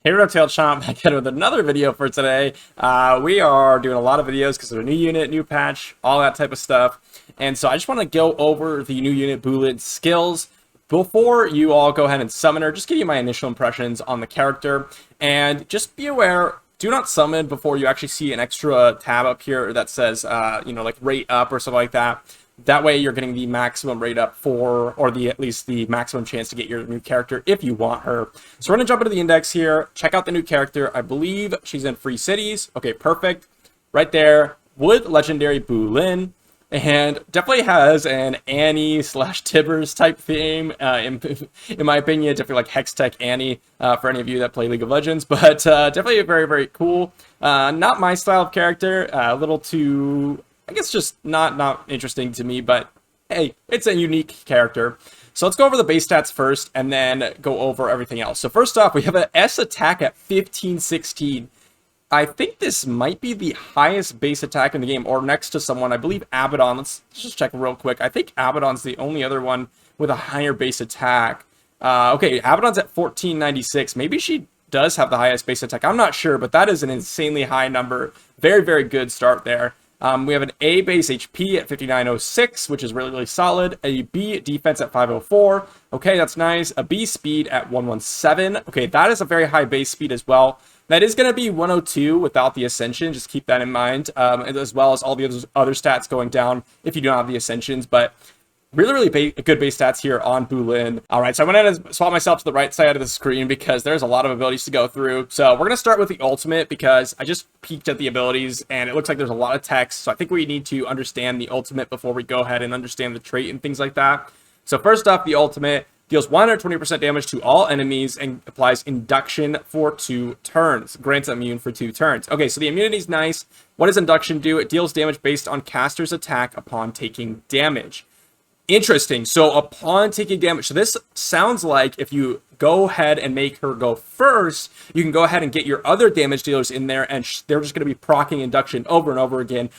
Hey, Untitled Chapter, back in with another video for today. We are doing a lot of videos because of a new unit, new patch, all that type of stuff. And so I just want to go over the new unit Boolin skills before you all go ahead and summon her. Just give you my initial impressions on the character. And just be aware, do not summon before you actually see an extra tab up here that says, like rate up or something like that. That way you're getting the maximum rate up for, or at least the maximum chance to get your new character if you want her. So we're going to jump into the index here, check out the new character. I believe she's in Free Cities. Okay, perfect. Right there, Wood Legendary Boolin. And definitely has an Annie slash Tibbers type theme. In my opinion, definitely like Hex Tech Annie for any of you that play League of Legends. But definitely very, very cool. Not my style of character. A little too, I guess, just not interesting to me, but hey, it's a unique character. So let's go over the base stats first and then go over everything else. So first off, we have an S attack at 1516. I think this might be the highest base attack in the game, or next to someone. I believe Abaddon. Let's just check real quick. I think Abaddon's the only other one with a higher base attack. Okay, Abaddon's at 1496. Maybe she does have the highest base attack. I'm not sure, but that is an insanely high number. Very, very good start there. We have an A base HP at 5906, which is really, really solid. A B defense at 504. Okay, that's nice. A B speed at 117. Okay, that is a very high base speed as well. That is going to be 102 without the Ascension. Just keep that in mind, as well as all the other stats going down if you don't have the Ascensions. But really, really good base stats here on Boolin. All right, so I'm going to swap myself to the right side of the screen because there's a lot of abilities to go through. So we're going to start with the ultimate because I just peeked at the abilities and it looks like there's a lot of text. So I think we need to understand the ultimate before we go ahead and understand the trait and things like that. So first off, the ultimate deals 120% damage to all enemies and applies Induction for 2 turns. Grants immune for 2 turns. Okay, so the immunity is nice. What does Induction do? It deals damage based on caster's attack upon taking damage. Interesting. So upon taking damage, so this sounds like if you go ahead and make her go first, you can go ahead and get your other damage dealers in there, and they're just going to be proccing Induction over and over again.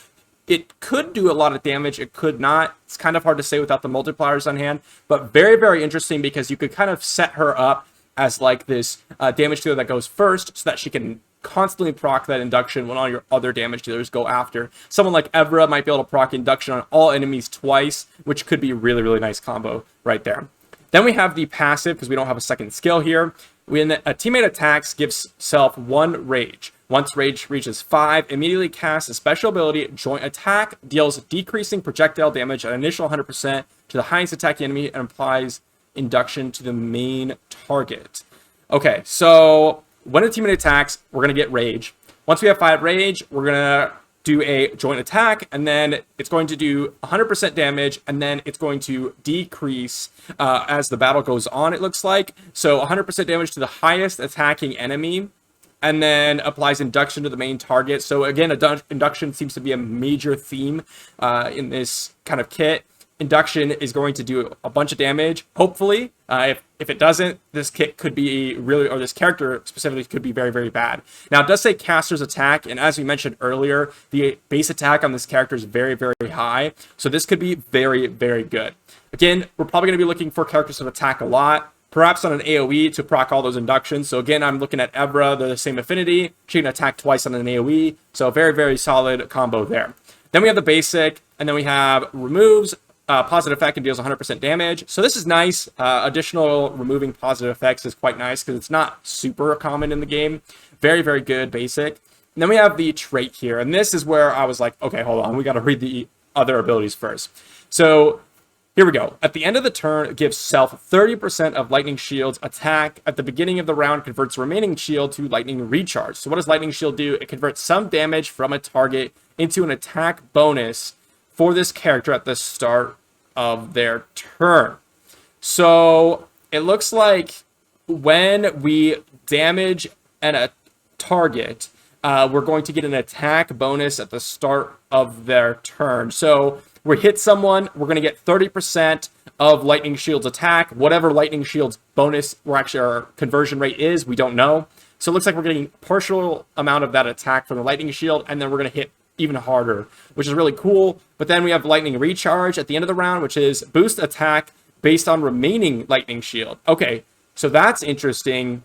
It could do a lot of damage. It could not. It's kind of hard to say without the multipliers on hand, but very, very interesting because you could kind of set her up as like this damage dealer that goes first so that she can constantly proc that Induction when all your other damage dealers go after. Someone like Evra might be able to proc Induction on all enemies twice, which could be a really, really nice combo right there. Then we have the passive because we don't have a second skill here. When a teammate attacks, gives self 1 rage. Once rage reaches 5, immediately casts a special ability, Joint Attack, deals decreasing projectile damage at initial 100% to the highest attacking enemy and applies Induction to the main target. Okay, so when a teammate attacks, we're going to get rage. Once we have 5 rage, we're going to do a Joint Attack, and then it's going to do 100% damage, and then it's going to decrease as the battle goes on, it looks like. So 100% damage to the highest attacking enemy, and then applies Induction to the main target. So again, Induction seems to be a major theme in this kind of kit. Induction is going to do a bunch of damage, hopefully. If it doesn't, this kit could be really, or this character specifically could be very, very bad. Now, it does say caster's attack, and as we mentioned earlier, the base attack on this character is very, very high. So this could be very, very good. Again, we're probably going to be looking for characters that attack a lot, perhaps on an AoE to proc all those inductions. So again, I'm looking at Evra, they're the same affinity. She can attack twice on an AoE. So very, very solid combo there. Then we have the basic, and then we have removes positive effect and deals 100% damage. So this is nice. Additional removing positive effects is quite nice because it's not super common in the game. Very, very good basic. And then we have the trait here. And this is where I was like, okay, hold on. We got to read the other abilities first. So here we go. At the end of the turn, it gives self 30% of Lightning Shield's attack. At the beginning of the round, converts remaining shield to Lightning Recharge. So what does Lightning Shield do? It converts some damage from a target into an attack bonus for this character at the start of their turn. So it looks like when we damage a target, we're going to get an attack bonus at the start of their turn. So we hit someone, we're going to get 30% of Lightning Shield's attack. Whatever Lightning Shield's bonus, or actually our conversion rate is, we don't know. So it looks like we're getting partial amount of that attack from the Lightning Shield, and then we're going to hit even harder, which is really cool. But then we have Lightning Recharge at the end of the round, which is boost attack based on remaining Lightning Shield. Okay, so that's interesting.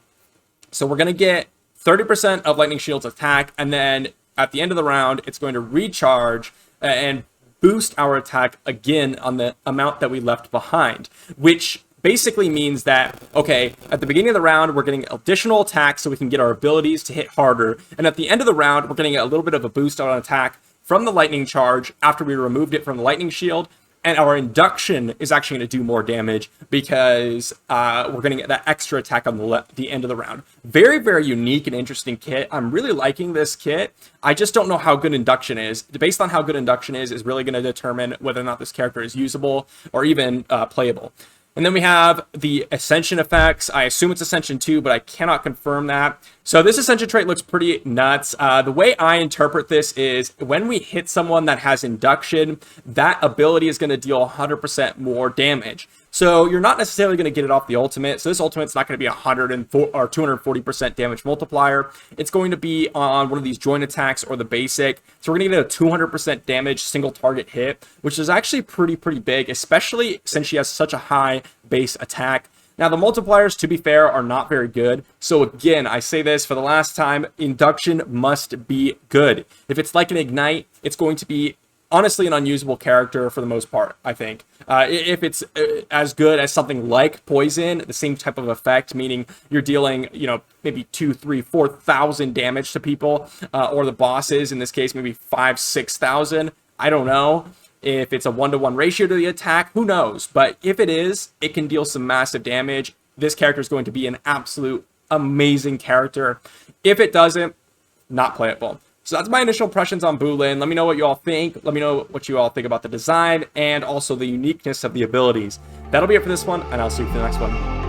So we're going to get 30% of Lightning Shield's attack, and then at the end of the round, it's going to recharge and boost our attack again on the amount that we left behind, which basically means that, okay, at the beginning of the round, we're getting additional attack so we can get our abilities to hit harder, and at the end of the round, we're getting a little bit of a boost on attack from the lightning charge after we removed it from the lightning shield. And our induction is actually going to do more damage because we're going to get that extra attack on the end of the round. Very, very unique and interesting kit. I'm really liking this kit. I just don't know how good induction is. Based on how good induction is really going to determine whether or not this character is usable or even playable. And then we have the Ascension Effects. I assume it's Ascension 2, but I cannot confirm that. So this Ascension trait looks pretty nuts. The way I interpret this is when we hit someone that has Induction, that ability is going to deal 100% more damage. So you're not necessarily going to get it off the ultimate. So this ultimate's not going to be 104 or 240% damage multiplier. It's going to be on one of these joint attacks or the basic. So we're going to get a 200% damage single target hit, which is actually pretty big, especially since she has such a high base attack. Now, the multipliers, to be fair, are not very good. So again, I say this for the last time, Induction must be good. If it's like an Ignite, it's going to be honestly an unusable character for the most part, I think. If it's as good as something like Poison, the same type of effect, meaning you're dealing, you know, maybe 2,000, 3,000, 4,000 damage to people, or the bosses, in this case, maybe 5,000, 6,000, I don't know. If it's a 1-to-1 ratio to the attack, who knows? But if it is, it can deal some massive damage. This character is going to be an absolute amazing character. If it doesn't, not playable. So that's my initial impressions on Boolin. Let me know what you all think. Let me know what you all think about the design and also the uniqueness of the abilities. That'll be it for this one, and I'll see you for the next one.